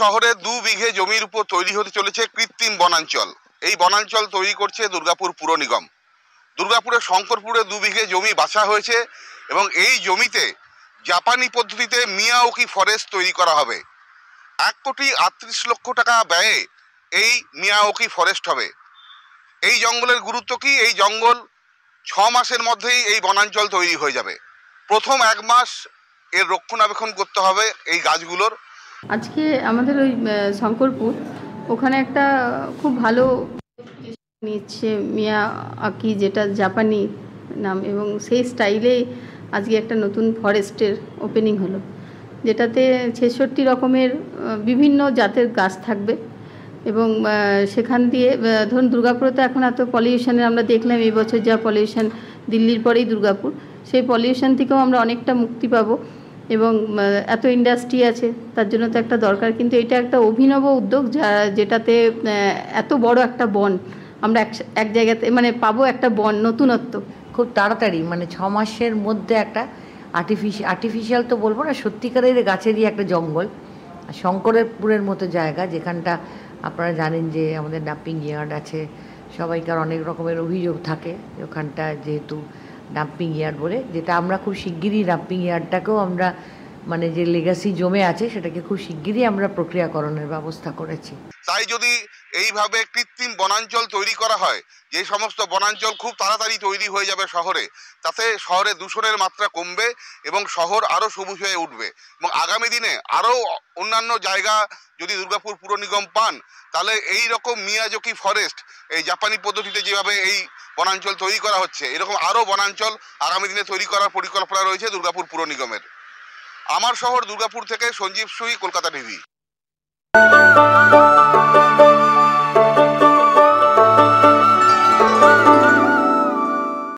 শহরে 2 বিঘে জমির উপর তৈরি হতে চলেছে কৃত্রিম বনাঞ্চল। এই বনাঞ্চল তৈরি করছে দুর্গাপুর পুর নিগম। দুর্গাপুরের শঙ্করপুরে 2 বিঘে জমি বাছা হয়েছে এবং এই জমিতে জাপানি পদ্ধতিতে মিয়াওকি ফরেস্ট তৈরি করা হবে। 1,38,00,000 টাকা ব্যয়ে এই মিয়াওকি ফরেস্ট হবে। এই জঙ্গলের গুরুত্ব কি? এই জঙ্গল 6 মাসের মধ্যেই এই বনাঞ্চল তৈরি হয়ে যাবে। প্রথম 1 মাস এর রক্ষণাবেক্ষণ করতে হবে এই গাছগুলোর। আজকে আমাদের ওই শঙ্করপুর ওখানে একটা খুব ভালো নিচ্ছে মিয়াওকি, যেটা জাপানি নাম, এবং সেই স্টাইলেই আজকে একটা নতুন ফরেস্টের ওপেনিং হলো, যেটাতে 66 রকমের বিভিন্ন জাতের গাছ থাকবে। এবং সেখান দিয়ে ধরুন দুর্গাপুরে তো এখন এত পলিউশনের, আমরা দেখলাম এই বছর যা পলিউশন, দিল্লির পরেই দুর্গাপুর, সেই পলিউশন থেকেও আমরা অনেকটা মুক্তি পাবো। এবং এত ইন্ডাস্ট্রি আছে, তার জন্য তো একটা দরকার, কিন্তু এটা একটা অভিনব উদ্যোগ যেটাতে এত বড় একটা বন আমরা এক জায়গাতে মানে পাবো, একটা বন নতুনত্ব খুব তাড়াতাড়ি, মানে 6 মাসের মধ্যে একটা আর্টিফিশিয়াল তো বলবো না, সত্যিকারের গাছেরই একটা জঙ্গল। শঙ্করপুরের মতো জায়গা, যেখানটা আপনারা জানেন যে আমাদের ডাম্পিং ইয়ার্ড আছে, সবাইকার অনেক রকমের অভিযোগ থাকে ওখানটা, যেহেতু ডাম্পিং ইয়ার্ড বলে, যেটা আমরা খুব শিগগিরই ডাম্পিং ইয়ার্ডটাকেও আমরা মানে যে লেগাসি জমে আছে সেটাকে খুব শিগগিরই আমরা প্রক্রিয়াকরণের ব্যবস্থা করেছি। তাই যদি এইভাবে কৃত্রিম বনাঞ্চল তৈরি করা হয়, যে সমস্ত বনাঞ্চল খুব তাড়াতাড়ি তৈরি হয়ে যাবে শহরে, তাতে শহরে দূষণের মাত্রা কমবে এবং শহর আরও সবুজ হয়ে উঠবে। এবং আগামী দিনে আরও অন্যান্য জায়গা যদি দুর্গাপুর পুর নিগম পান, তাহলে এই রকম মিয়াওকি ফরেস্ট, এই জাপানি পদ্ধতিতে যেভাবে এই বনাঞ্চল তৈরি করা হচ্ছে, এরকম আরও বনাঞ্চল আগামী দিনে তৈরি করার পরিকল্পনা রয়েছে দুর্গাপুর পুর নিগমের। আমার শহর দুর্গাপুর থেকে সঞ্জীব সুই, কলকাতা টিভি।